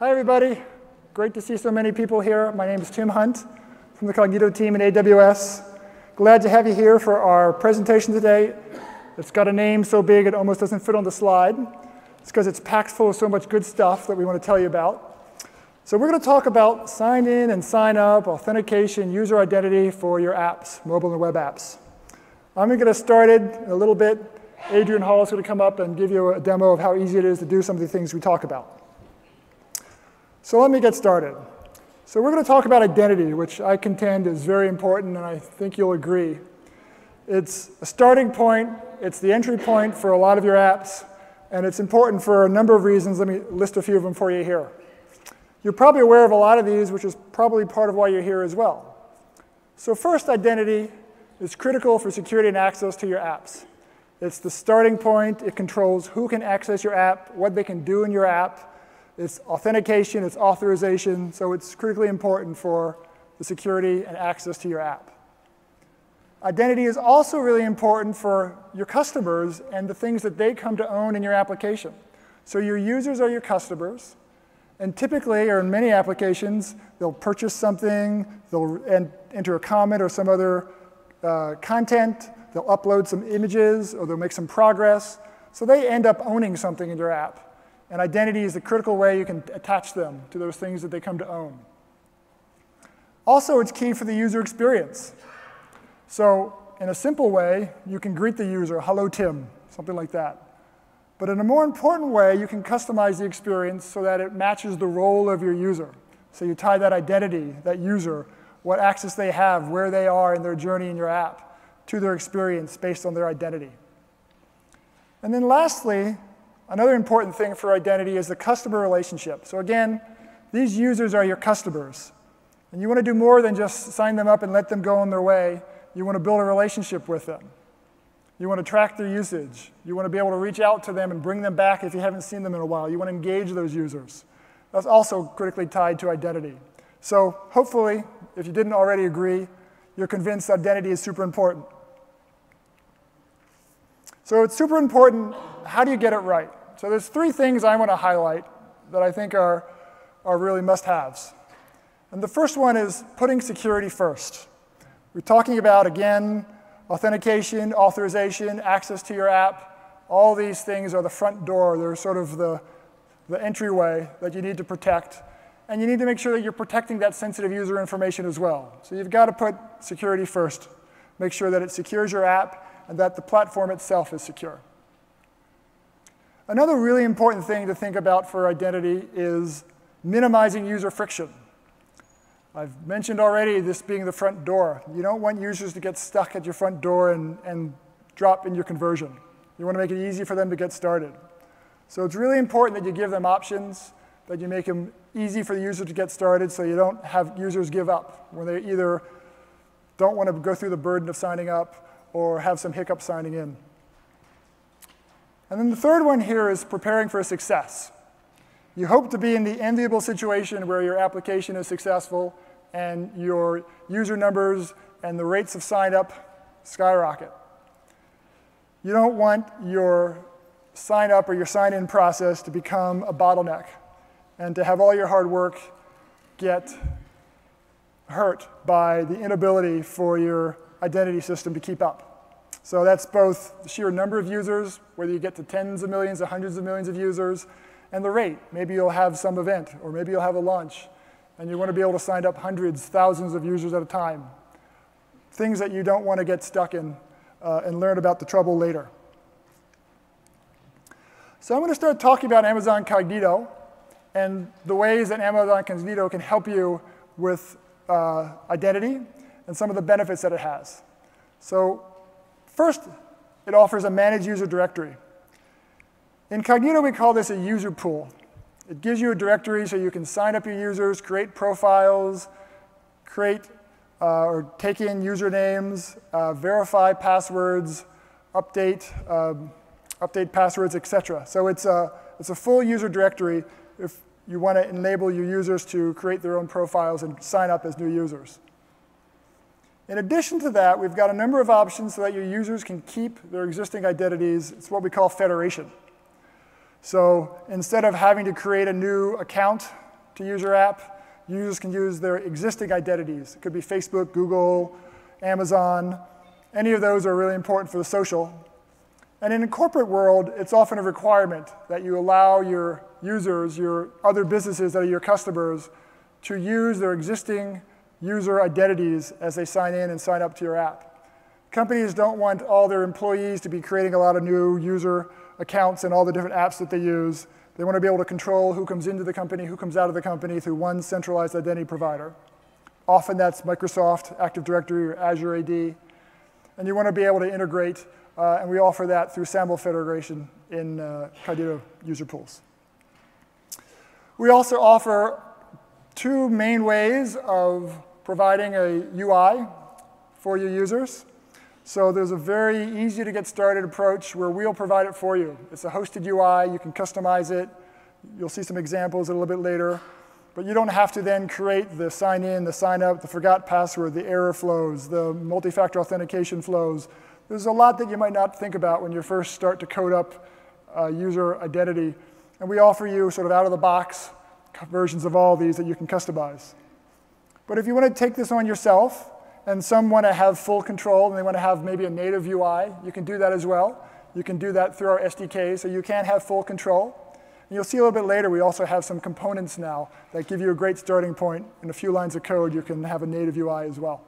Hi, everybody. Great to see so many people here. My name is Tim Hunt from the Cognito team in AWS. Glad to have you here for our presentation today. It's got a name so big it almost doesn't fit on the slide. It's because it's packed full of so much good stuff that we want to tell you about. So we're going to talk about sign in and sign up, authentication, user identity for your apps, mobile and web apps. I'm going to get us started in a little bit. Adrian Hall is going to come up and give you a demo of how easy it is to do some of the things we talk about. So let me get started. So we're going to talk about identity, which I contend is very important, and I think you'll agree. It's a starting point. It's the entry point for a lot of your apps, and it's important for a number of reasons. Let me list a few of them for you here. You're probably aware of a lot of these, which is probably part of why you're here as well. So first, identity is critical for security and access to your apps. It's the starting point. It controls who can access your app, what they can do in your app. It's authentication, it's authorization, so it's critically important for the security and access to your app. Identity is also really important for your customers and the things that they come to own in your application. So your users are your customers, and typically, or in many applications, they'll purchase something, they'll enter a comment or some other content, they'll upload some images, or they'll make some progress, so they end up owning something in your app. And identity is the critical way you can attach them to those things that they come to own. Also, it's key for the user experience. So in a simple way, you can greet the user, hello, Tim, something like that. But in a more important way, you can customize the experience so that it matches the role of your user. So you tie that identity, that user, what access they have, where they are in their journey in your app, to their experience based on their identity. And then lastly, another important thing for identity is the customer relationship. So again, these users are your customers. And you want to do more than just sign them up and let them go on their way. You want to build a relationship with them. You want to track their usage. You want to be able to reach out to them and bring them back if you haven't seen them in a while. You want to engage those users. That's also critically tied to identity. So hopefully, if you didn't already agree, you're convinced identity is super important. So it's super important. How do you get it right? So there's three things I want to highlight that I think are really must-haves. And the first one is putting security first. We're talking about, again, authentication, authorization, access to your app. All these things are the front door. They're sort of the entryway that you need to protect. And you need to make sure that you're protecting that sensitive user information as well. So you've got to put security first. Make sure that it secures your app and that the platform itself is secure. Another really important thing to think about for identity is minimizing user friction. I've mentioned already this being the front door. You don't want users to get stuck at your front door and drop in your conversion. You want to make it easy for them to get started. So it's really important that you give them options, that you make them easy for the user to get started so you don't have users give up when they either don't want to go through the burden of signing up or have some hiccup signing in. And then the third one here is preparing for success. You hope to be in the enviable situation where your application is successful and your user numbers and the rates of sign up skyrocket. You don't want your sign up or your sign in process to become a bottleneck and to have all your hard work get hurt by the inability for your identity system to keep up. So that's both the sheer number of users, whether you get to tens of millions or hundreds of millions of users, and the rate. Maybe you'll have some event, or maybe you'll have a launch, and you want to be able to sign up hundreds, thousands of users at a time. Things that you don't want to get stuck in and learn about the trouble later. So I'm going to start talking about Amazon Cognito and the ways that Amazon Cognito can help you with identity and some of the benefits that it has. So first, it offers a managed user directory. In Cognito, we call this a user pool. It gives you a directory so you can sign up your users, create profiles, create or take in usernames, verify passwords, update passwords, etc. So it's a full user directory if you want to enable your users to create their own profiles and sign up as new users. In addition to that, we've got a number of options so that your users can keep their existing identities. It's what we call federation. So instead of having to create a new account to use your app. Users can use their existing identities. It could be Facebook, Google, Amazon. Any of those are really important for the social. And in the corporate world, it's often a requirement that you allow your users, your other businesses that are your customers, to use their existing user identities as they sign in and sign up to your app. Companies don't want all their employees to be creating a lot of new user accounts and all the different apps that they use. They want to be able to control who comes into the company, who comes out of the company through one centralized identity provider. Often that's Microsoft Active Directory or Azure AD. And you want to be able to integrate, and we offer that through SAML Federation in Cognito user pools. We also offer two main ways of providing a UI for your users. So there's a very easy to get started approach where we'll provide it for you. It's a hosted UI, you can customize it. You'll see some examples a little bit later. But you don't have to then create the sign in, the sign up, the forgot password, the error flows, the multi-factor authentication flows. There's a lot that you might not think about when you first start to code up user identity. And we offer you sort of out of the box versions of all of these that you can customize. But if you want to take this on yourself, and some want to have full control, and they want to have maybe a native UI, you can do that as well. You can do that through our SDK, so you can have full control. And you'll see a little bit later, we also have some components now that give you a great starting point. In a few lines of code, you can have a native UI as well.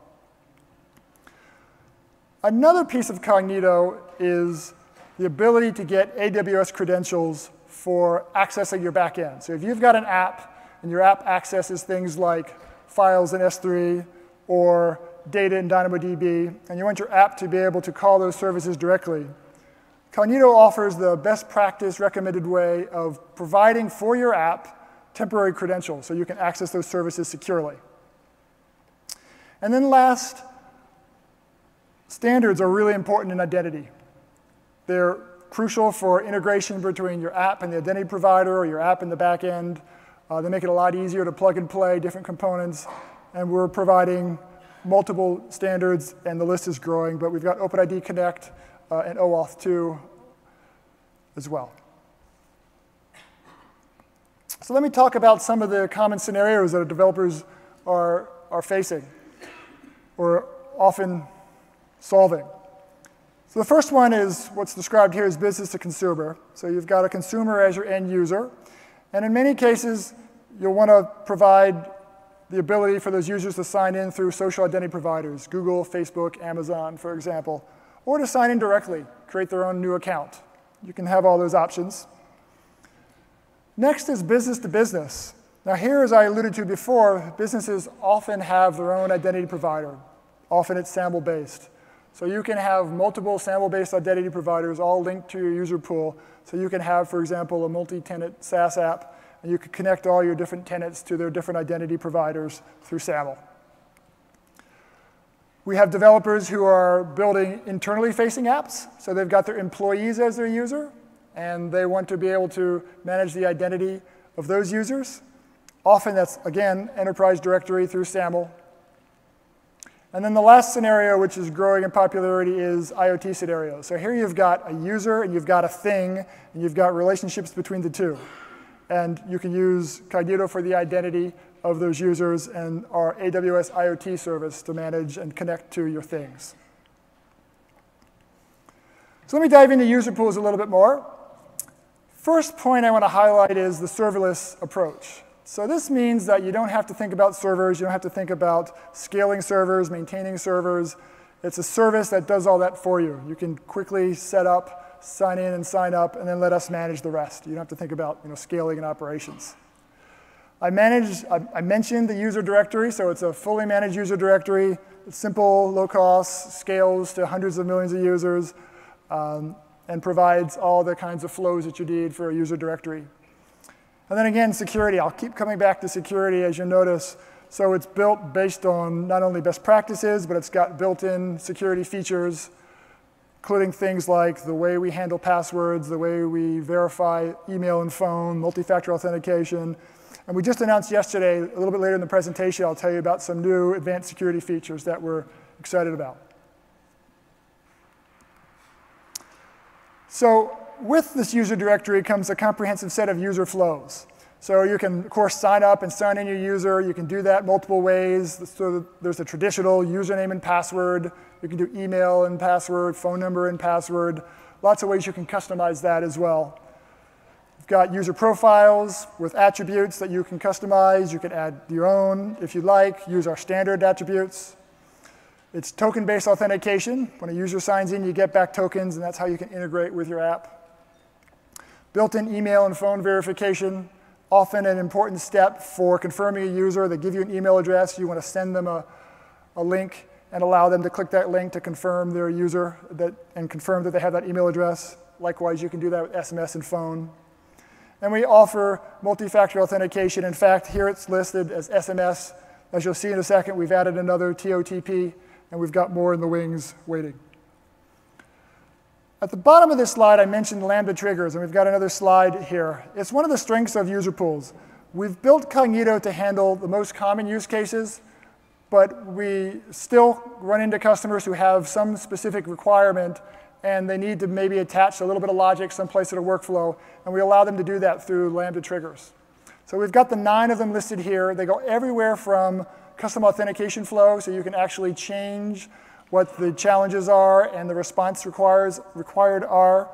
Another piece of Cognito is the ability to get AWS credentials for accessing your backend. So if you've got an app, and your app accesses things like files in S3 or data in DynamoDB, and you want your app to be able to call those services directly, Cognito offers the best practice recommended way of providing for your app temporary credentials so you can access those services securely. And then last, standards are really important in identity. They're crucial for integration between your app and the identity provider or your app and the back end. They make it a lot easier to plug and play different components, and we're providing multiple standards, and the list is growing, but we've got OpenID Connect and OAuth 2 as well. So let me talk about some of the common scenarios that developers are facing or often solving. So the first one is what's described here as business to consumer. So you've got a consumer as your end user, and in many cases, you'll want to provide the ability for those users to sign in through social identity providers, Google, Facebook, Amazon, for example, or to sign in directly, create their own new account. You can have all those options. Next is business to business. Now here, as I alluded to before, businesses often have their own identity provider. Often it's SAML-based. So you can have multiple SAML-based identity providers all linked to your user pool. So you can have, for example, a multi-tenant SaaS app, and you can connect all your different tenants to their different identity providers through SAML. We have developers who are building internally facing apps. So they've got their employees as their user, and they want to be able to manage the identity of those users. Often that's, again, enterprise directory through SAML. And then the last scenario, which is growing in popularity, is IoT scenarios. So here you've got a user, and you've got a thing, and you've got relationships between the two. And you can use Cognito for the identity of those users and our AWS IoT service to manage and connect to your things. So let me dive into user pools a little bit more. First point I want to highlight is the serverless approach. So this means that you don't have to think about servers. You don't have to think about scaling servers, maintaining servers. It's a service that does all that for you. You can quickly set up, sign in and sign up, and then let us manage the rest. You don't have to think about scaling and operations. I mentioned the user directory, so it's a fully managed user directory. It's simple, low cost, scales to hundreds of millions of users, and provides all the kinds of flows that you need for a user directory. And then again, security. I'll keep coming back to security, as you notice. So it's built based on not only best practices, but it's got built-in security features, including things like the way we handle passwords, the way we verify email and phone, multi-factor authentication. And we just announced yesterday, a little bit later in the presentation, I'll tell you about some new advanced security features that we're excited about. So with this user directory comes a comprehensive set of user flows. So you can, of course, sign up and sign in your user. You can do that multiple ways. So there's a traditional username and password. You can do email and password, phone number and password. Lots of ways you can customize that as well. You've got user profiles with attributes that you can customize. You can add your own if you like, use our standard attributes. It's token-based authentication. When a user signs in, you get back tokens, and that's how you can integrate with your app. Built-in email and phone verification, often an important step for confirming a user. They give you an email address. You want to send them a link and allow them to click that link to confirm their user and confirm that they have that email address. Likewise, you can do that with SMS and phone. And we offer multi-factor authentication. In fact, here it's listed as SMS. As you'll see in a second, we've added another TOTP, and we've got more in the wings waiting. At the bottom of this slide, I mentioned Lambda triggers, and we've got another slide here. It's one of the strengths of user pools. We've built Cognito to handle the most common use cases, but we still run into customers who have some specific requirement, and they need to maybe attach a little bit of logic someplace in a workflow, and we allow them to do that through Lambda triggers. So we've got the 9 of them listed here. They go everywhere from custom authentication flow, so you can actually change what the challenges are and the response required are,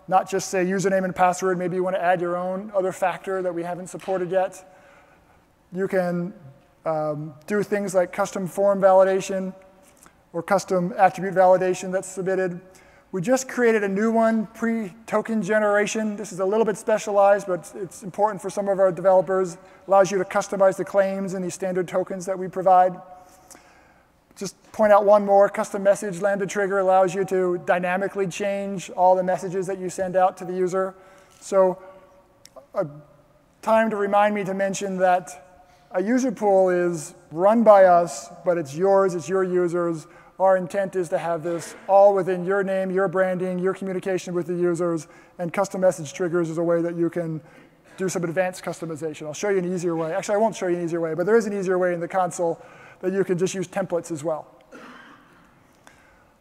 not just say username and password. Maybe you want to add your own other factor that we haven't supported yet. You can do things like custom form validation or custom attribute validation that's submitted. We just created a new one, pre-token generation. This is a little bit specialized, but it's important for some of our developers. Allows you to customize the claims and these standard tokens that we provide. Just point out one more, custom message Lambda trigger allows you to dynamically change all the messages that you send out to the user. So a time to remind me to mention that a user pool is run by us, but it's yours, it's your users. Our intent is to have this all within your name, your branding, your communication with the users, and custom message triggers is a way that you can do some advanced customization. I'll show you an easier way. Actually, I won't show you an easier way, but there is an easier way in the console that you can just use templates as well.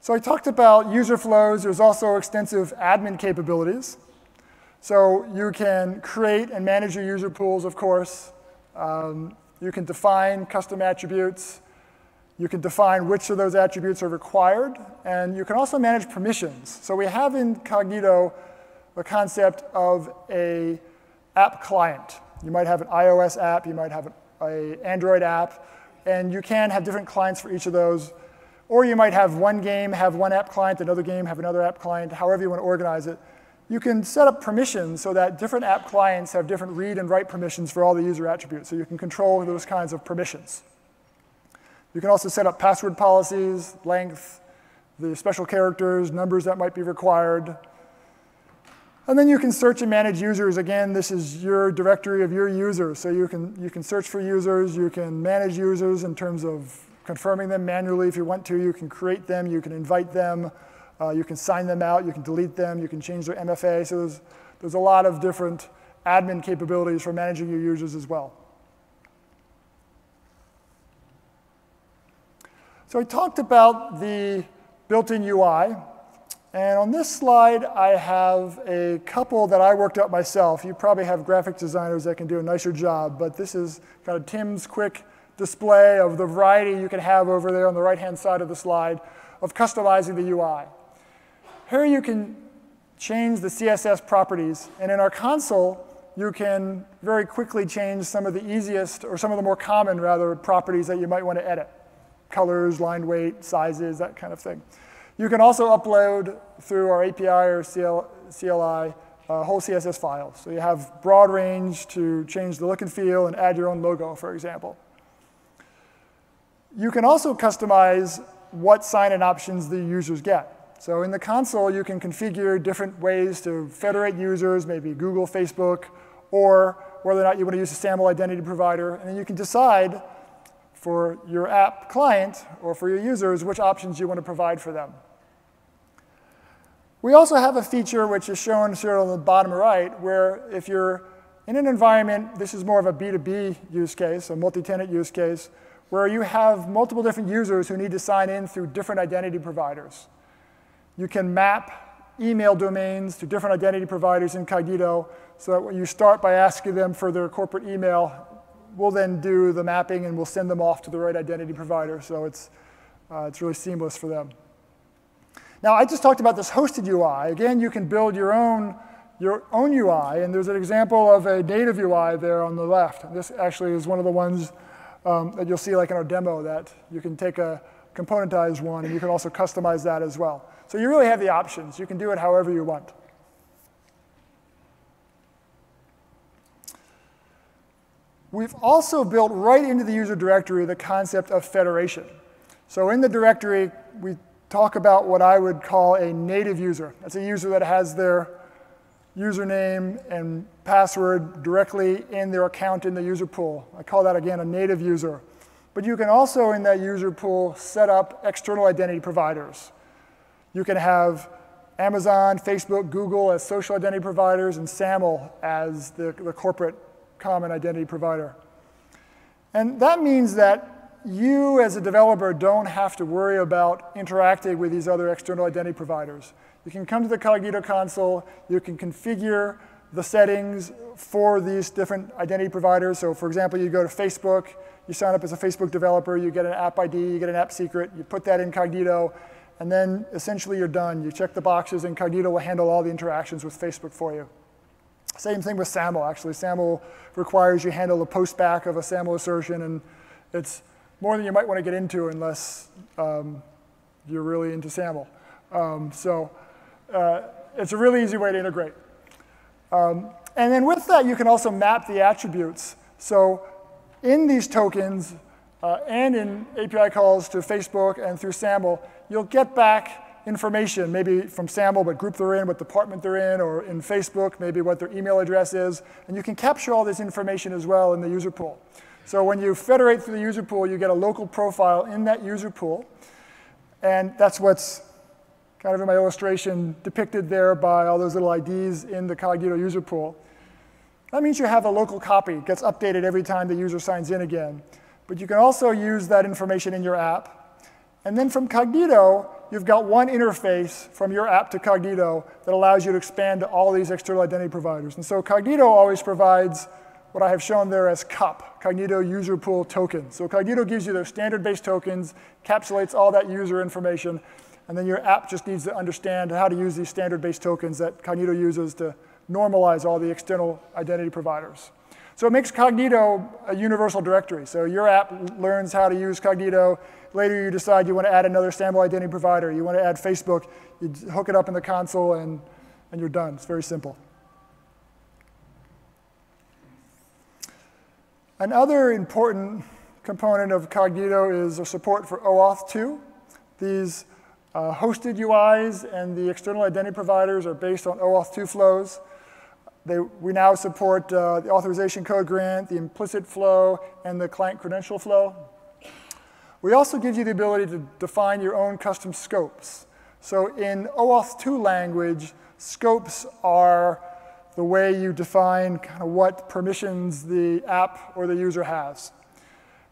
So I talked about user flows. There's also extensive admin capabilities. So you can create and manage your user pools, of course. You can define custom attributes. You can define which of those attributes are required. And you can also manage permissions. So we have in Cognito the concept of an app client. You might have an iOS app. You might have an Android app. And you can have different clients for each of those. Or you might have one game, have one app client, another game, have another app client, however you want to organize it. You can set up permissions so that different app clients have different read and write permissions for all the user attributes. So you can control those kinds of permissions. You can also set up password policies, length, the special characters, numbers that might be required. And then you can search and manage users. Again, this is your directory of your users. So you can search for users. You can manage users in terms of confirming them manually if you want to. You can create them. You can invite them. You can sign them out. You can delete them. You can change their MFA. So there's a lot of different admin capabilities for managing your users as well. So I talked about the built-in UI. And on this slide, I have a couple that I worked up myself. You probably have graphic designers that can do a nicer job, but this is kind of Tim's quick display of the variety you can have over there on the right-hand side of the slide of customizing the UI. Here you can change the CSS properties, and in our console, you can very quickly change some of the easiest, or some of the more common, rather, properties that you might want to edit. Colors, line weight, sizes, that kind of thing. You can also upload through our API or CLI whole CSS files. So you have broad range to change the look and feel and add your own logo, for example. You can also customize what sign-in options the users get. So in the console, you can configure different ways to federate users, maybe Google, Facebook, or whether or not you want to use a SAML identity provider. And then you can decide for your app client or for your users which options you want to provide for them. We also have a feature which is shown here on the bottom right, where if you're in an environment, this is more of a B2B use case, a multi-tenant use case, where you have multiple different users who need to sign in through different identity providers. You can map email domains to different identity providers in Cognito so that when you start by asking them for their corporate email, we'll then do the mapping and we'll send them off to the right identity provider. So it's really seamless for them. Now, I just talked about this hosted UI. Again, you can build your own UI, and there's an example of a native UI there on the left. This actually is one of the ones that you'll see like in our demo, that you can take a componentized one and you can also customize that as well. So you really have the options. You can do it however you want. We've also built right into the user directory the concept of federation. So in the directory, we talk about what I would call a native user. That's a user that has their username and password directly in their account in the user pool. I call that, again, a native user. But you can also, in that user pool, set up external identity providers. You can have Amazon, Facebook, Google as social identity providers, and SAML as the corporate common identity provider. And that means that you, as a developer, don't have to worry about interacting with these other external identity providers. You can come to the Cognito console, you can configure the settings for these different identity providers. So for example, you go to Facebook, you sign up as a Facebook developer, you get an app ID, you get an app secret, you put that in Cognito, and then essentially you're done. You check the boxes and Cognito will handle all the interactions with Facebook for you. Same thing with SAML, actually. SAML requires you handle the postback of a SAML assertion, and it's more than you might want to get into unless you're really into SAML. It's a really easy way to integrate. And then with that, you can also map the attributes. So in these tokens and in API calls to Facebook and through SAML, you'll get back information, maybe from SAML, what group they're in, what department they're in, or in Facebook, maybe what their email address is. And you can capture all this information as well in the user pool. So when you federate through the user pool, you get a local profile in that user pool. And that's what's kind of in my illustration depicted there by all those little IDs in the Cognito user pool. That means you have a local copy. It gets updated every time the user signs in again. But you can also use that information in your app. And then from Cognito, you've got one interface from your app to Cognito that allows you to expand to all these external identity providers. And so Cognito always provides what I have shown there as CUP, Cognito User Pool Token. So Cognito gives you those standard-based tokens, encapsulates all that user information, and then your app just needs to understand how to use these standard-based tokens that Cognito uses to normalize all the external identity providers. So it makes Cognito a universal directory. So your app learns how to use Cognito. Later you decide you want to add another SAML identity provider. You want to add Facebook. You hook it up in the console, and you're done. It's very simple. Another important component of Cognito is a support for OAuth 2. These hosted UIs and the external identity providers are based on OAuth 2 flows. We now support the authorization code grant, the implicit flow, and the client credential flow. We also give you the ability to define your own custom scopes. So in OAuth 2 language, scopes are the way you define kind of what permissions the app or the user has.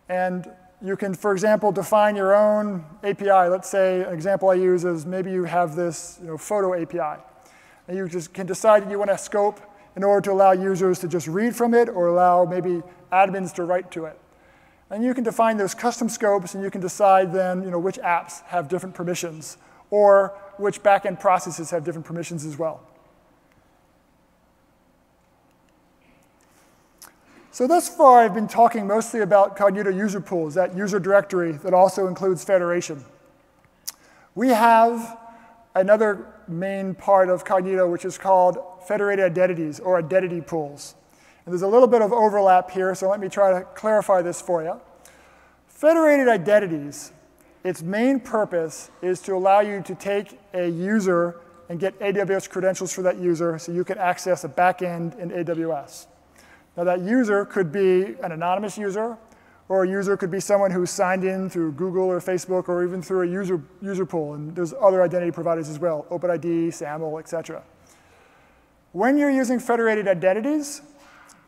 And you can, for example, define your own API. Let's say an example I use is maybe you have this photo API. And you just can decide that you want a scope in order to allow users to just read from it or allow maybe admins to write to it. And you can define those custom scopes, and you can decide then which apps have different permissions or which backend processes have different permissions as well. So thus far, I've been talking mostly about Cognito user pools, that user directory that also includes federation. We have another main part of Cognito, which is called federated identities, or identity pools. And there's a little bit of overlap here, so let me try to clarify this for you. Federated identities, its main purpose is to allow you to take a user and get AWS credentials for that user so you can access a backend in AWS. Now that user could be an anonymous user, or a user could be someone who's signed in through Google or Facebook, or even through a user pool. And there's other identity providers as well, OpenID, SAML, etc. When you're using federated identities,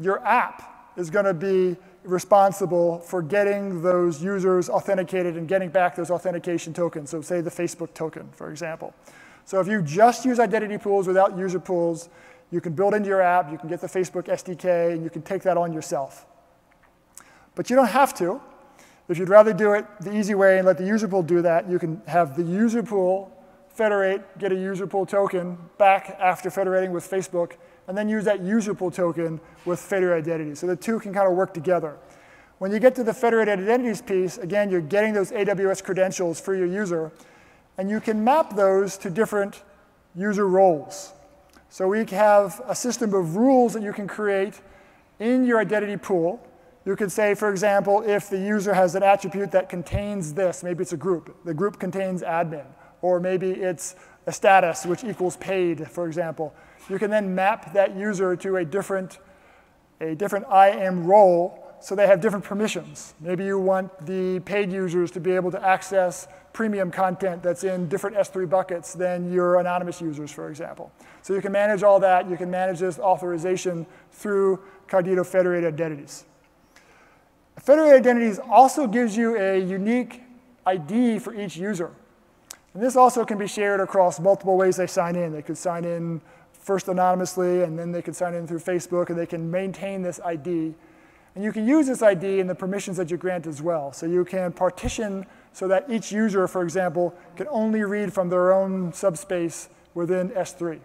your app is going to be responsible for getting those users authenticated and getting back those authentication tokens. So say the Facebook token, for example. So if you just use identity pools without user pools, you can build into your app, you can get the Facebook SDK, and you can take that on yourself. But you don't have to. If you'd rather do it the easy way and let the user pool do that, you can have the user pool federate, get a user pool token back after federating with Facebook, and then use that user pool token with federated identity. So the two can kind of work together. When you get to the federated identities piece, again, you're getting those AWS credentials for your user, and you can map those to different user roles. So we have a system of rules that you can create in your identity pool. You could say, for example, if the user has an attribute that contains this, maybe it's a group. The group contains admin. Or maybe it's a status, which equals paid, for example. You can then map that user to a different IAM role, so they have different permissions. Maybe you want the paid users to be able to access premium content that's in different S3 buckets than your anonymous users, for example. So you can manage all that. You can manage this authorization through Cognito Federated Identities. Federated Identities also gives you a unique ID for each user. And this also can be shared across multiple ways they sign in. They could sign in first anonymously, and then they could sign in through Facebook, and they can maintain this ID. And you can use this ID in the permissions that you grant as well. So you can partition so that each user, for example, can only read from their own subspace within S3.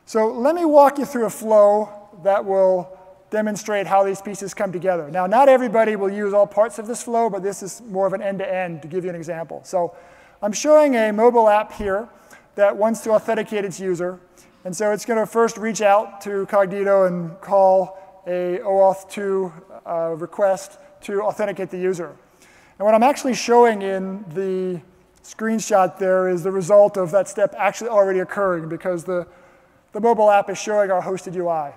So let me walk you through a flow that will demonstrate how these pieces come together. Now, not everybody will use all parts of this flow, but this is more of an end-to-end to give you an example. So I'm showing a mobile app here that wants to authenticate its user. And so it's going to first reach out to Cognito and call a OAuth 2 request to authenticate the user. And what I'm actually showing in the screenshot there is the result of that step actually already occurring, because the mobile app is showing our hosted UI.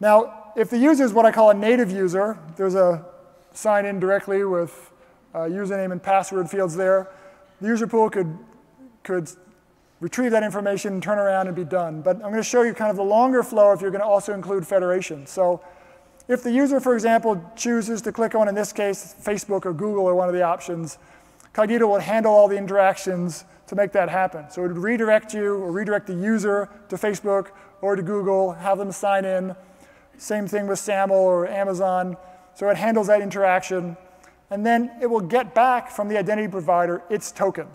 Now, if the user is what I call a native user, there's a sign in directly with username and password fields there. The user pool could retrieve that information, turn around, and be done. But I'm going to show you kind of the longer flow if you're going to also include federation. So if the user, for example, chooses to click on, in this case, Facebook or Google or one of the options, Cognito will handle all the interactions to make that happen. So it would redirect you or redirect the user to Facebook or to Google, have them sign in. Same thing with SAML or Amazon. So it handles that interaction. And then it will get back from the identity provider its token.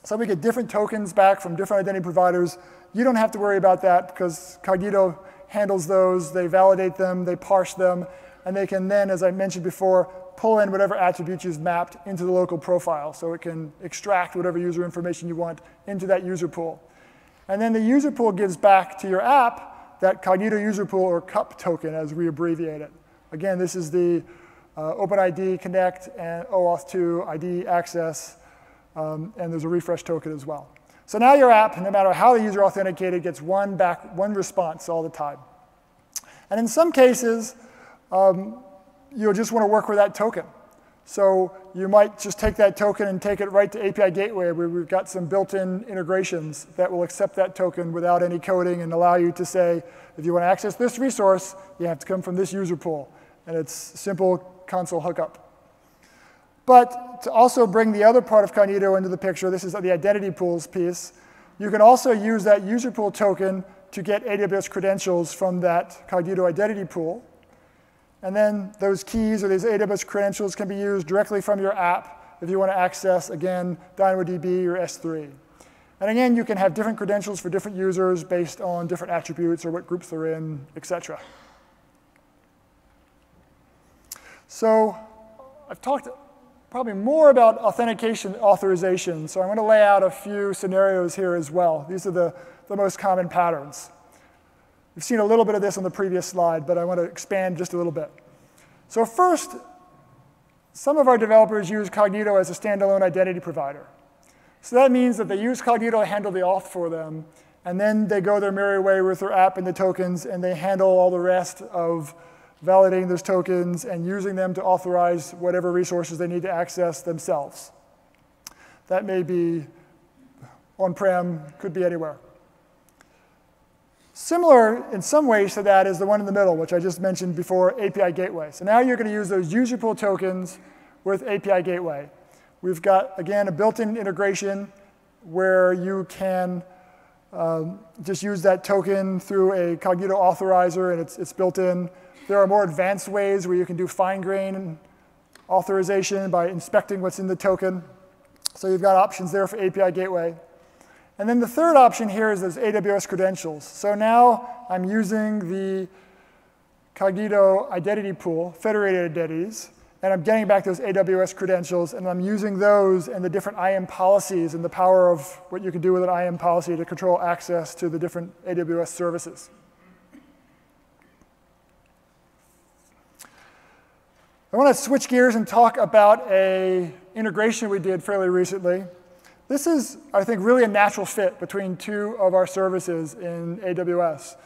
So we get different tokens back from different identity providers. You don't have to worry about that, because Cognito handles those. They validate them. They parse them. And they can then, as I mentioned before, pull in whatever attributes you've mapped into the local profile. So it can extract whatever user information you want into that user pool. And then the user pool gives back to your app that Cognito user pool, or CUP token, as we abbreviate it. Again, this is the OpenID Connect and OAuth 2 ID access, and there's a refresh token as well. So now your app, no matter how the user authenticated, gets one response all the time. And in some cases, you'll just want to work with that token. So you might just take that token and take it right to API Gateway, where we've got some built-in integrations that will accept that token without any coding and allow you to say, if you want to access this resource, you have to come from this user pool. And it's simple console hookup. But to also bring the other part of Cognito into the picture, this is the identity pools piece, you can also use that user pool token to get AWS credentials from that Cognito identity pool. And then those keys or these AWS credentials can be used directly from your app if you want to access, again, DynamoDB or S3. And again, you can have different credentials for different users based on different attributes or what groups they're in, etc. So I've talked probably more about authentication authorization. So I'm going to lay out a few scenarios here as well. These are the most common patterns. We've seen a little bit of this on the previous slide, but I want to expand just a little bit. So first, some of our developers use Cognito as a standalone identity provider. So that means that they use Cognito to handle the auth for them, and then they go their merry way with their app and the tokens, and they handle all the rest of validating those tokens and using them to authorize whatever resources they need to access themselves. That may be on-prem, could be anywhere. Similar in some ways to that is the one in the middle, which I just mentioned before, API Gateway. So now you're going to use those user pool tokens with API Gateway. We've got, again, a built-in integration where you can just use that token through a Cognito authorizer, and it's built in. There are more advanced ways where you can do fine-grained authorization by inspecting what's in the token. So you've got options there for API gateway. And then the third option here is those AWS credentials. So now I'm using the Cognito Identity pool, Federated Identities, and I'm getting back those AWS credentials, and I'm using those and the different IAM policies and the power of what you can do with an IAM policy to control access to the different AWS services. I want to switch gears and talk about an integration we did fairly recently. This is, I think, really a natural fit between two of our services in AWS.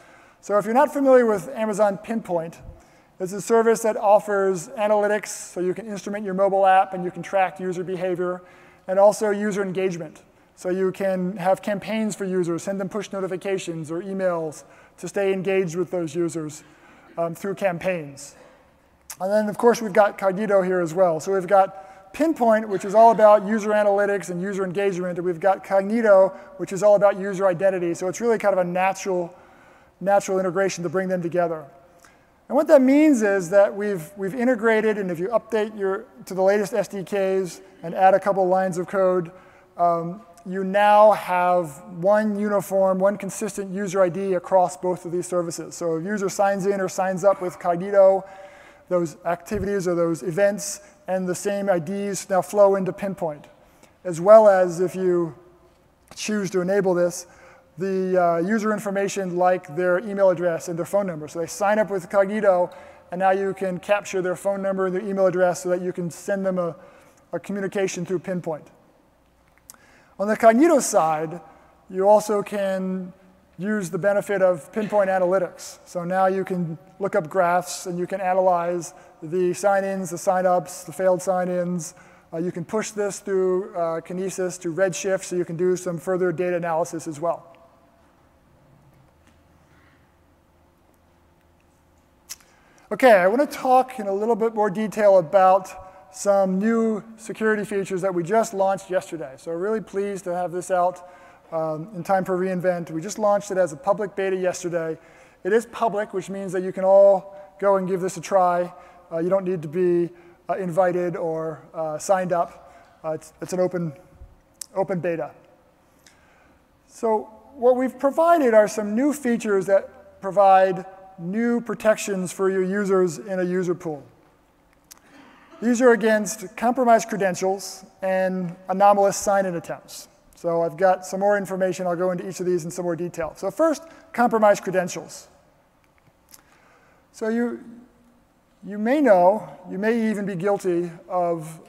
So if you're not familiar with Amazon Pinpoint, it's a service that offers analytics, so you can instrument your mobile app and you can track user behavior, and also user engagement. So you can have campaigns for users, send them push notifications or emails to stay engaged with those users through campaigns. And then, of course, we've got Cognito here as well. So we've got Pinpoint, which is all about user analytics and user engagement, and we've got Cognito, which is all about user identity. So it's really kind of a natural integration to bring them together. And what that means is that we've integrated, and if you update to the latest SDKs and add a couple lines of code, you now have one uniform, one consistent user ID across both of these services. So if a user signs in or signs up with Cognito, those activities or those events and the same IDs now flow into Pinpoint. As well as if you choose to enable this, the user information like their email address and their phone number. So they sign up with Cognito, and now you can capture their phone number and their email address so that you can send them a communication through Pinpoint. On the Cognito side, you also can use the benefit of Pinpoint analytics. So now you can look up graphs, and you can analyze the sign-ins, the sign-ups, the failed sign-ins. You can push this through Kinesis to Redshift, so you can do some further data analysis as well. OK, I want to talk in a little bit more detail about some new security features that we just launched yesterday. So we're really pleased to have this out in time for reInvent. We just launched it as a public beta yesterday. It is public, which means that you can all go and give this a try. You don't need to be invited or signed up. It's an open beta. So what we've provided are some new features that provide new protections for your users in a user pool. These are against compromised credentials and anomalous sign-in attempts. So I've got some more information. I'll go into each of these in some more detail. So first, compromised credentials. So you may know, you may even be guilty of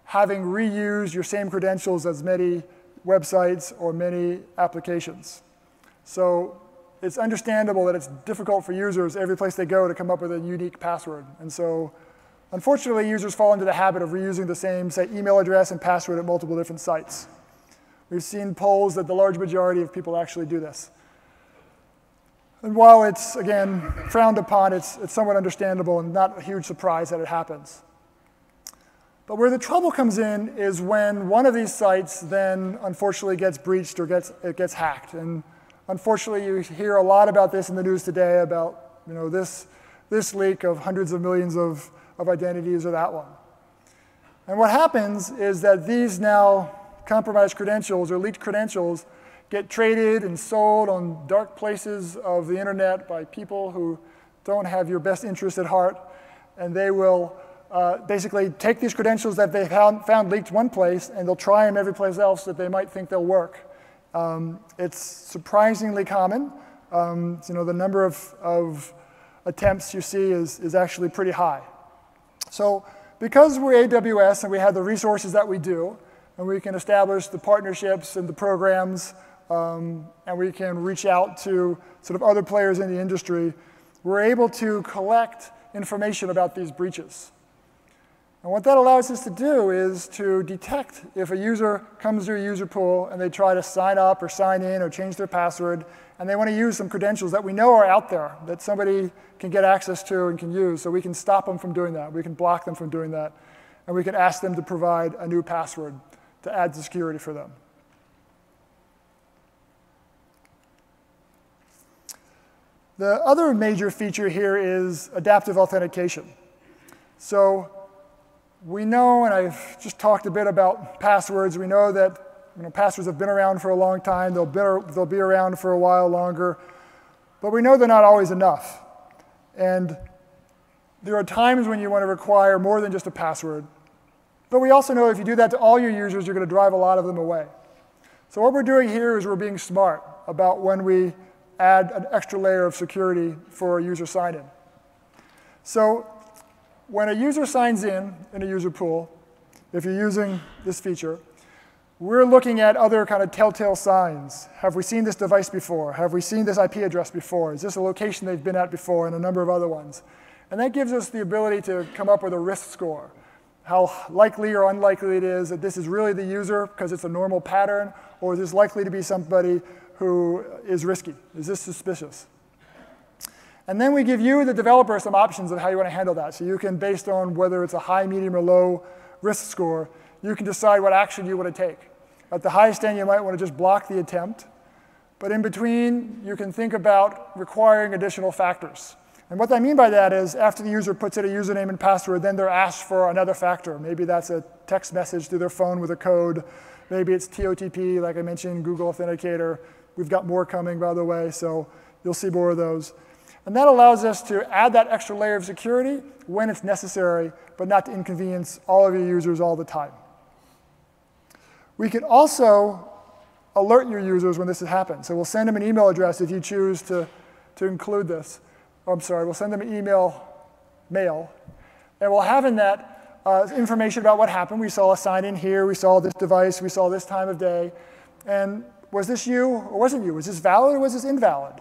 having reused your same credentials as many websites or many applications. So it's understandable that it's difficult for users every place they go to come up with a unique password. And so unfortunately, users fall into the habit of reusing the same, say, email address and password at multiple different sites. We've seen polls that the large majority of people actually do this. And while it's, again, frowned upon, it's somewhat understandable and not a huge surprise that it happens. But where the trouble comes in is when one of these sites then unfortunately gets breached or gets hacked. And unfortunately, you hear a lot about this in the news today about this leak of hundreds of millions of identities or that one. And what happens is that these now compromised credentials or leaked credentials get traded and sold on dark places of the internet by people who don't have your best interest at heart. And they will basically take these credentials that they found leaked one place, and they'll try them every place else that they might think they'll work. It's surprisingly common. The number of attempts you see is actually pretty high. So because we're AWS and we have the resources that we do, and we can establish the partnerships and the programs, and we can reach out to sort of other players in the industry, we're able to collect information about these breaches. And what that allows us to do is to detect if a user comes to a user pool and they try to sign up or sign in or change their password, and they want to use some credentials that we know are out there that somebody can get access to and can use, so we can stop them from doing that. We can block them from doing that. And we can ask them to provide a new password to add to security for them. The other major feature here is adaptive authentication. So we know, and I've just talked a bit about passwords, we know that passwords have been around for a long time, they'll be around for a while longer, but we know they're not always enough. And there are times when you want to require more than just a password. But we also know if you do that to all your users, you're going to drive a lot of them away. So what we're doing here is we're being smart about when we add an extra layer of security for a user sign-in. So when a user signs in a user pool, if you're using this feature, we're looking at other kind of telltale signs. Have we seen this device before? Have we seen this IP address before? Is this a location they've been at before? And a number of other ones. And that gives us the ability to come up with a risk score. How likely or unlikely it is that this is really the user because it's a normal pattern, or is this likely to be somebody who is risky? Is this suspicious? And then we give you, the developer, some options of how you want to handle that. So you can, based on whether it's a high, medium, or low risk score, you can decide what action you want to take. At the highest end, you might want to just block the attempt. But in between, you can think about requiring additional factors. And what I mean by that is after the user puts in a username and password, then they're asked for another factor. Maybe that's a text message through their phone with a code. Maybe it's TOTP, like I mentioned, Google Authenticator. We've got more coming, by the way, so you'll see more of those. And that allows us to add that extra layer of security when it's necessary, but not to inconvenience all of your users all the time. We can also alert your users when this has happened. So we'll send them an email address if you choose to include this. Oh, I'm sorry, we'll send them an mail, and we'll have in that information about what happened. We saw a sign-in here, we saw this device, we saw this time of day, and was this you or wasn't you? Was this valid or was this invalid?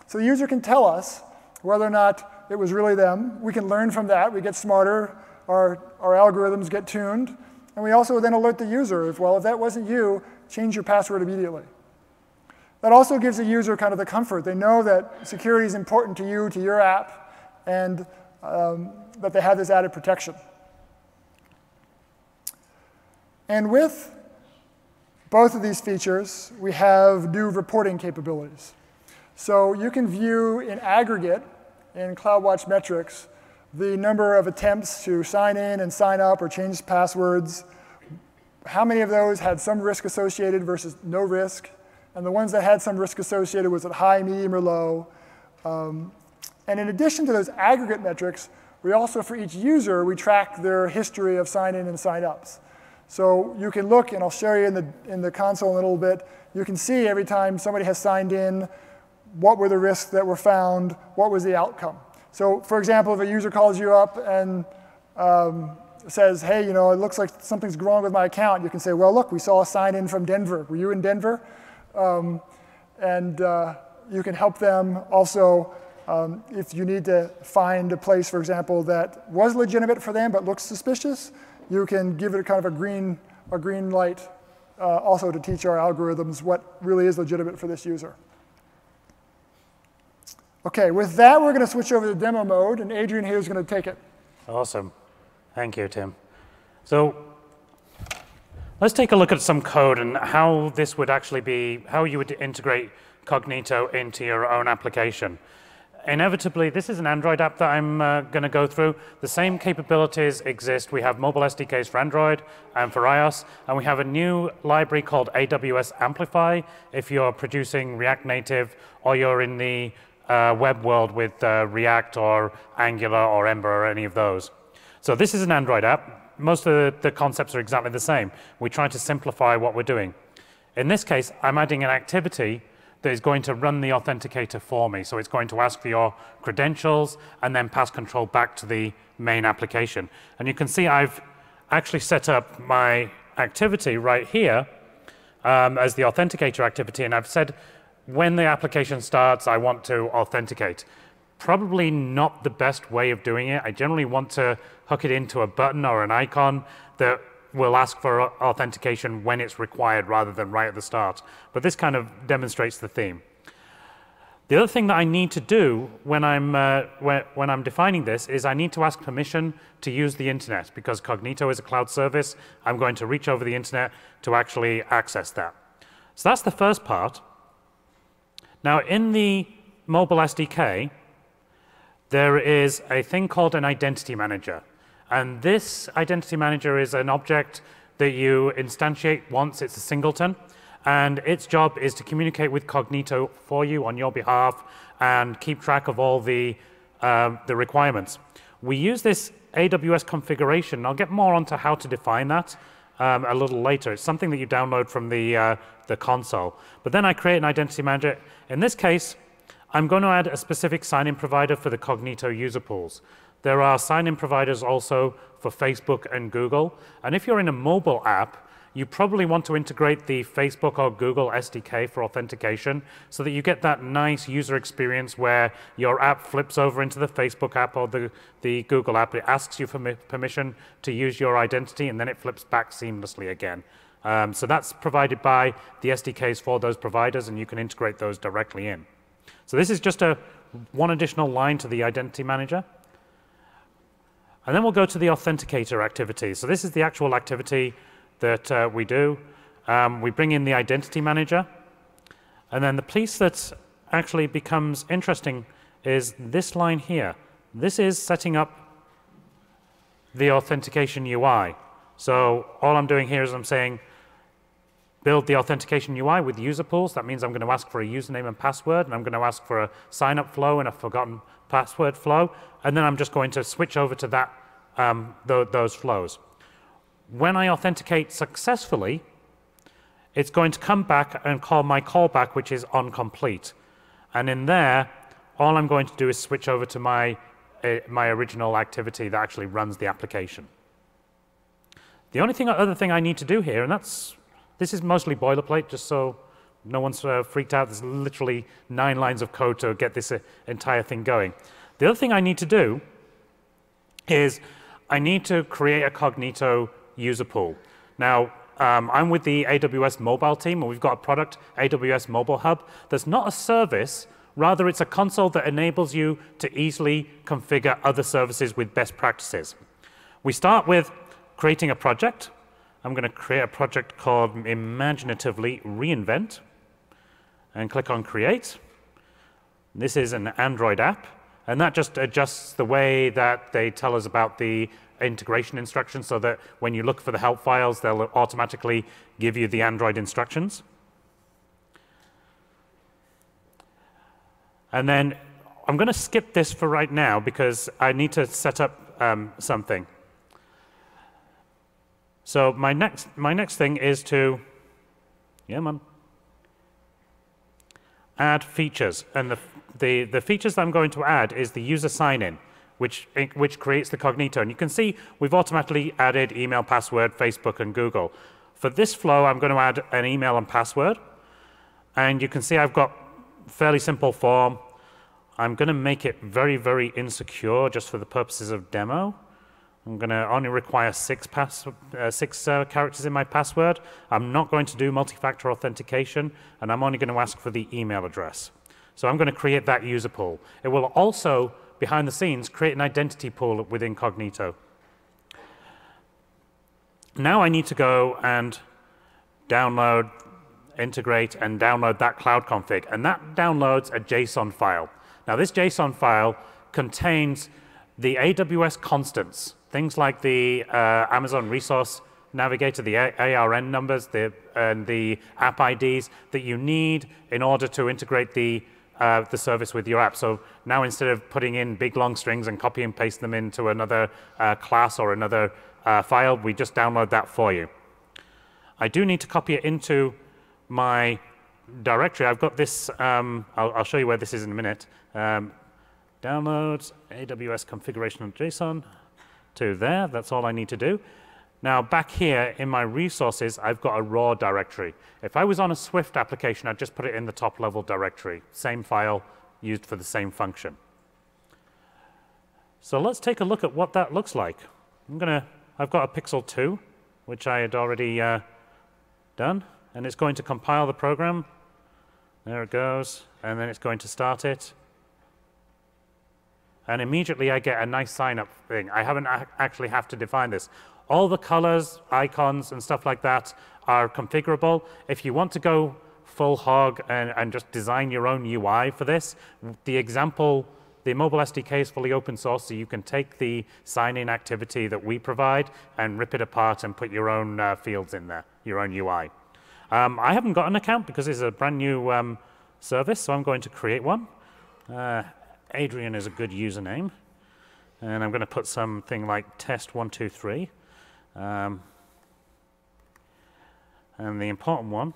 So the user can tell us whether or not it was really them. We can learn from that, we get smarter, our algorithms get tuned, and we also then alert the user if that wasn't you, change your password immediately. That also gives the user kind of the comfort. They know that security is important to you, to your app, and that they have this added protection. And with both of these features, we have new reporting capabilities. So you can view in aggregate, in CloudWatch metrics, the number of attempts to sign in and sign up or change passwords, how many of those had some risk associated versus no risk, and the ones that had some risk associated, was it high, medium, or low? And in addition to those aggregate metrics, we also, for each user, we track their history of sign-in and sign-ups. So you can look, and I'll show you in the console in a little bit, you can see every time somebody has signed in, what were the risks that were found, what was the outcome. So for example, if a user calls you up and says, hey, it looks like something's wrong with my account, you can say, well, look, we saw a sign-in from Denver. Were you in Denver? And you can help them also if you need to find a place, for example, that was legitimate for them but looks suspicious, you can give it kind of a green light also to teach our algorithms what really is legitimate for this user. OK, with that, we're going to switch over to demo mode, and Adrian here is going to take it. Awesome. Thank you, Tim. So let's take a look at some code and how this would actually be, how you would integrate Cognito into your own application. Inevitably, this is an Android app that I'm going to go through. The same capabilities exist. We have mobile SDKs for Android and for iOS, and we have a new library called AWS Amplify if you're producing React Native or you're in the web world with React or Angular or Ember or any of those. So this is an Android app. Most of the concepts are exactly the same. We try to simplify what we're doing. In this case, I'm adding an activity that is going to run the authenticator for me. So it's going to ask for your credentials and then pass control back to the main application. And you can see I've actually set up my activity right here as the authenticator activity. And I've said when the application starts, I want to authenticate. Probably not the best way of doing it. I generally want to hook it into a button or an icon that will ask for authentication when it's required rather than right at the start. But this kind of demonstrates the theme. The other thing that I need to do when I'm defining this is I need to ask permission to use the internet. Because Cognito is a cloud service, I'm going to reach over the internet to actually access that. So that's the first part. Now in the mobile SDK, there is a thing called an identity manager. And this identity manager is an object that you instantiate once. It's a singleton. And its job is to communicate with Cognito for you on your behalf and keep track of all the requirements. We use this AWS configuration. I'll get more onto how to define that a little later. It's something that you download from the console. But then I create an identity manager. In this case, I'm going to add a specific sign-in provider for the Cognito user pools. There are sign-in providers also for Facebook and Google. And if you're in a mobile app, you probably want to integrate the Facebook or Google SDK for authentication so that you get that nice user experience where your app flips over into the Facebook app or the Google app. It asks you for permission to use your identity, and then it flips back seamlessly again. So that's provided by the SDKs for those providers, and you can integrate those directly in. So this is just one additional line to the identity manager. And then we'll go to the authenticator activity. So this is the actual activity that we do. We bring in the identity manager. And then the piece that actually becomes interesting is this line here. This is setting up the authentication UI. So all I'm doing here is I'm saying, build the authentication UI with user pools. That means I'm going to ask for a username and password, and I'm going to ask for a sign-up flow and a forgotten password flow, and then I'm just going to switch over to that those flows. When I authenticate successfully, it's going to come back and call my callback, which is on-complete. And in there, all I'm going to do is switch over to my original activity that actually runs the application. The only other thing I need to do here, and this is mostly boilerplate, just so no one's freaked out. There's literally 9 lines of code to get this entire thing going. The other thing I need to do is I need to create a Cognito user pool. Now, I'm with the AWS mobile team, and we've got a product, AWS Mobile Hub, that's not a service. Rather, it's a console that enables you to easily configure other services with best practices. We start with creating a project. I'm going to create a project called Imaginatively Reinvent and click on Create. This is an Android app, and that just adjusts the way that they tell us about the integration instructions so that when you look for the help files, they'll automatically give you the Android instructions. And then I'm going to skip this for right now because I need to set up something. So my next thing is to, add features. And the features that I'm going to add is the user sign-in, which creates the Cognito. And you can see we've automatically added email, password, Facebook, and Google. For this flow, I'm going to add an email and password. And you can see I've got a fairly simple form. I'm going to make it very, very insecure just for the purposes of demo. I'm going to only require 6 characters in my password. I'm not going to do multi-factor authentication, and I'm only going to ask for the email address. So I'm going to create that user pool. It will also, behind the scenes, create an identity pool within Cognito. Now I need to go and download, integrate, and download that cloud config. And that downloads a JSON file. Now this JSON file contains the AWS constants, things like the Amazon Resource Navigator, the ARN numbers, and the app IDs that you need in order to integrate the service with your app. So now instead of putting in big long strings and copy and paste them into another class or another file, we just download that for you. I do need to copy it into my directory. I've got this, I'll show you where this is in a minute. Downloads, AWS configuration of JSON to there. That's all I need to do. Now back here in my resources, I've got a raw directory. If I was on a Swift application, I'd just put it in the top level directory. Same file used for the same function. So let's take a look at what that looks like. I've got a Pixel 2, which I had already done, and it's going to compile the program. There it goes, and then it's going to start it. And immediately I get a nice sign-up thing. I haven't actually have to define this. All the colors, icons, and stuff like that are configurable. If you want to go full hog and just design your own UI for this. The example, the mobile SDK is fully open source, so you can take the sign-in activity that we provide and rip it apart and put your own fields in there, your own UI. I haven't got an account because it's a brand new service, so I'm going to create one. Adrian is a good username. And I'm going to put something like test123. And the important one,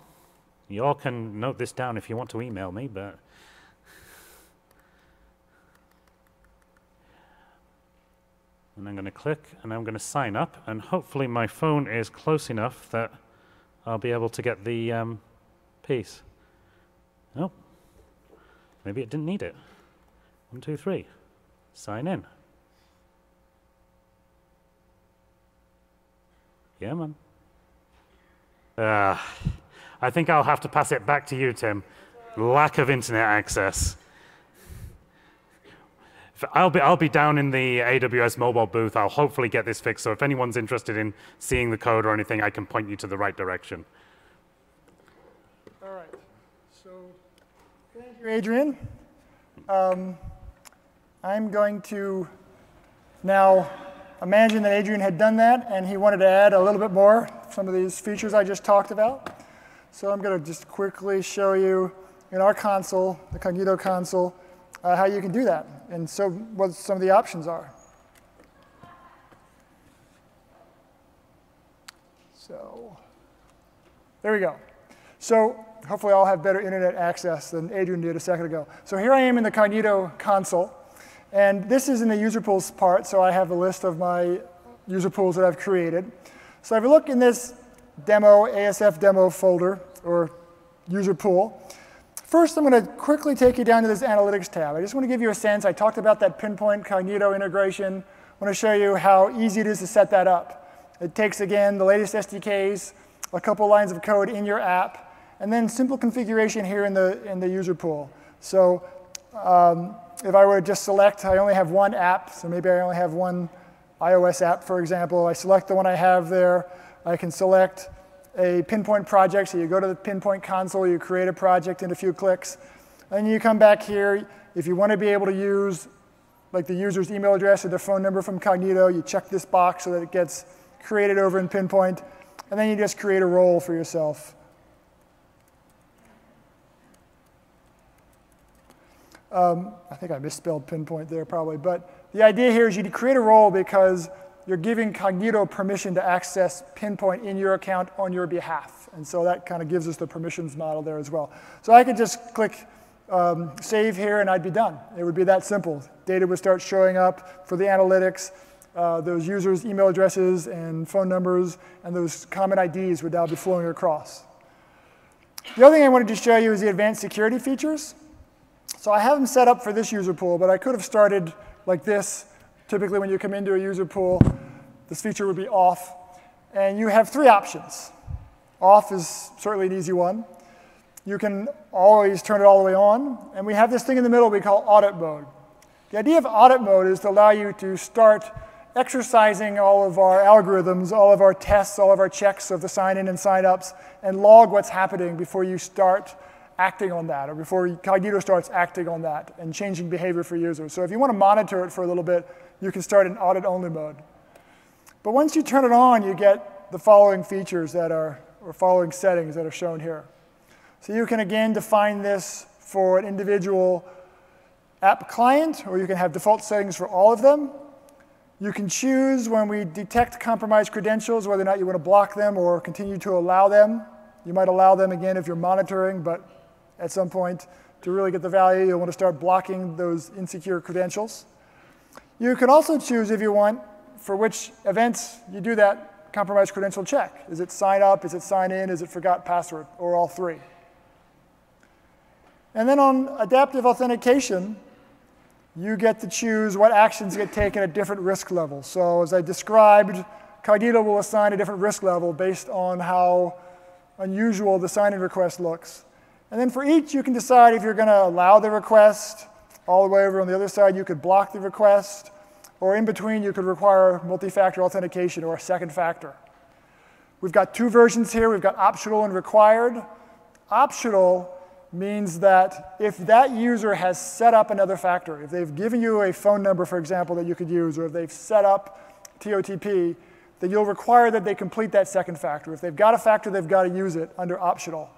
you all can note this down if you want to email me, but and I'm going to click and I'm going to sign up, and hopefully my phone is close enough that I'll be able to get the piece. Oh, maybe it didn't need it. 1, 2, 3, sign in. Yeah, man. I think I'll have to pass it back to you, Tim. Lack of internet access. I'll be down in the AWS mobile booth. I'll hopefully get this fixed. So if anyone's interested in seeing the code or anything, I can point you to the right direction. All right. So thank you, Adrian. I'm going to now imagine that Adrian had done that, and he wanted to add a little bit more, some of these features I just talked about. So I'm going to just quickly show you in our console, the Cognito console, how you can do that, and so what some of the options are. So there we go. So hopefully I'll have better internet access than Adrian did a second ago. So here I am in the Cognito console. And this is in the user pools part, so I have a list of my user pools that I've created. So if you look in this demo, ASF demo folder, or user pool, first I'm going to quickly take you down to this analytics tab. I just want to give you a sense. I talked about that Pinpoint Cognito integration. I want to show you how easy it is to set that up. It takes, again, the latest SDKs, a couple lines of code in your app, and then simple configuration here in the user pool. So if I were to just select, I only have one app, so maybe I only have one iOS app, for example. I select the one I have there. I can select a Pinpoint project, so you go to the Pinpoint console, you create a project in a few clicks. Then you come back here. If you want to be able to use like the user's email address or their phone number from Cognito, you check this box so that it gets created over in Pinpoint. And then you just create a role for yourself. I think I misspelled Pinpoint there probably, but the idea here is you create a role because you're giving Cognito permission to access Pinpoint in your account on your behalf. And so that kind of gives us the permissions model there as well. So I could just click save here and I'd be done. It would be that simple. Data would start showing up for the analytics. Those users' email addresses and phone numbers and those common IDs would now be flowing across. The other thing I wanted to show you is the advanced security features. So I have them set up for this user pool, but I could have started like this. Typically, when you come into a user pool, this feature would be off. And you have 3 options. Off is certainly an easy one. You can always turn it all the way on. And we have this thing in the middle we call audit mode. The idea of audit mode is to allow you to start exercising all of our algorithms, all of our tests, all of our checks of the sign-in and sign-ups, and log what's happening before you start acting on that, or before Cognito starts acting on that and changing behavior for users. So if you want to monitor it for a little bit, you can start in audit-only mode. But once you turn it on, you get the following features that are, or following settings that are shown here. So you can, again, define this for an individual app client, or you can have default settings for all of them. You can choose when we detect compromised credentials, whether or not you want to block them or continue to allow them. You might allow them, again, if you're monitoring, but at some point, to really get the value, you'll want to start blocking those insecure credentials. You can also choose, if you want, for which events you do that compromised credential check. Is it sign up? Is it sign in? Is it forgot password? Or all 3? And then on adaptive authentication, you get to choose what actions get taken at different risk levels. So as I described, Cognito will assign a different risk level based on how unusual the sign-in request looks. And then for each, you can decide if you're going to allow the request. All the way over on the other side, you could block the request. Or in between, you could require multi-factor authentication or a second factor. We've got 2 versions here. We've got optional and required. Optional means that if that user has set up another factor, if they've given you a phone number, for example, that you could use, or if they've set up TOTP, then you'll require that they complete that second factor. If they've got a factor, they've got to use it under optional.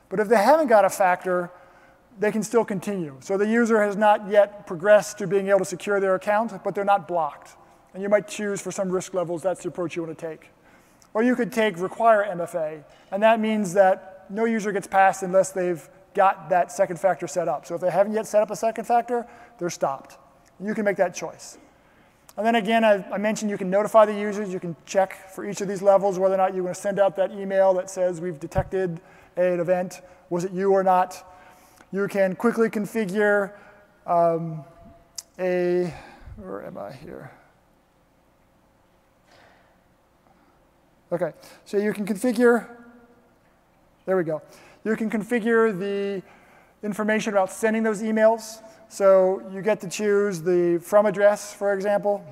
But if they haven't got a factor, they can still continue. So the user has not yet progressed to being able to secure their account, but they're not blocked. And you might choose for some risk levels, that's the approach you want to take. Or you could take require MFA, and that means that no user gets passed unless they've got that second factor set up. So if they haven't yet set up a second factor, they're stopped. You can make that choice. And then again, I mentioned you can notify the users. You can check for each of these levels whether or not you want to send out that email that says we've detected an event. Was it you or not? You can quickly configure where am I here? OK, so you can configure, there we go. You can configure the information about sending those emails. So you get to choose the from address, for example.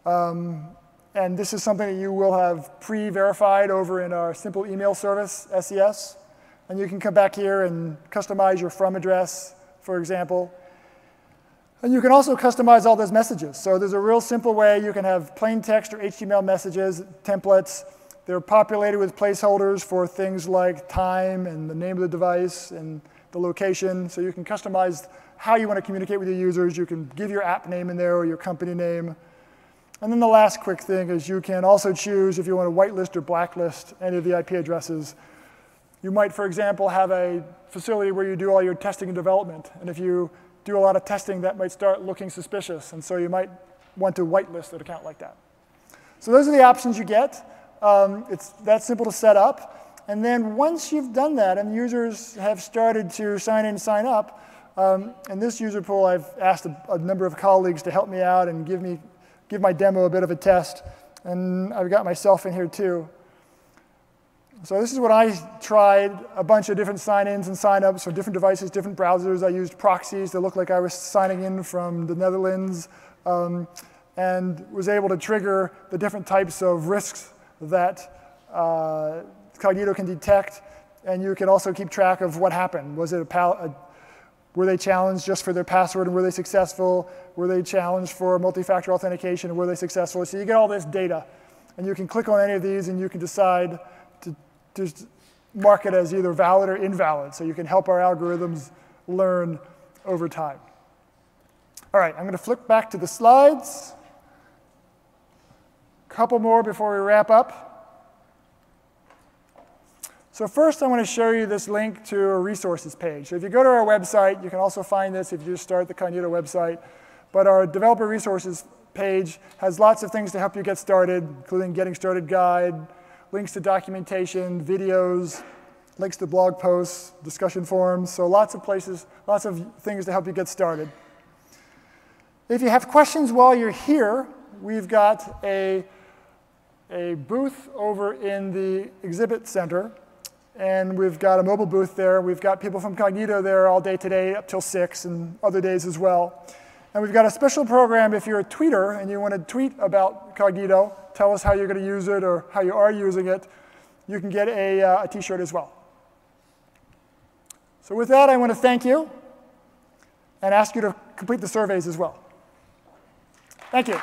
And this is something that you will have pre-verified over in our simple email service, SES. And you can come back here and customize your from address, for example. And you can also customize all those messages. So there's a real simple way. You can have plain text or HTML messages, templates. They're populated with placeholders for things like time and the name of the device and the location. So you can customize how you want to communicate with your users. You can give your app name in there or your company name. And then the last quick thing is you can also choose if you want to whitelist or blacklist any of the IP addresses. You might, for example, have a facility where you do all your testing and development. And if you do a lot of testing, that might start looking suspicious. And so you might want to whitelist an account like that. So those are the options you get. It's that simple to set up. And then once you've done that and users have started to sign in, sign up, in this user pool, I've asked a number of colleagues to help me out and give my demo a bit of a test. And I've got myself in here too. So this is what I tried, a bunch of different sign-ins and sign-ups for different devices, different browsers. I used proxies to look like I was signing in from the Netherlands and was able to trigger the different types of risks that Cognito can detect. And you can also keep track of what happened. Was it were they challenged just for their password and were they successful? Were they challenged for multi-factor authentication and were they successful? So you get all this data. And you can click on any of these and you can decide to mark it as either valid or invalid. So you can help our algorithms learn over time. All right, I'm going to flip back to the slides. A couple more before we wrap up. So first, I want to show you this link to a resources page. So if you go to our website, you can also find this if you just start the Cognito website. But our developer resources page has lots of things to help you get started, including getting started guide, links to documentation, videos, links to blog posts, discussion forums. So lots of places, lots of things to help you get started. If you have questions while you're here, we've got a booth over in the exhibit center. And we've got a mobile booth there. We've got people from Cognito there all day today up till 6 and other days as well. And we've got a special program if you're a tweeter and you want to tweet about Cognito, tell us how you're going to use it or how you are using it, you can get a t-shirt as well. So with that, I want to thank you and ask you to complete the surveys as well. Thank you.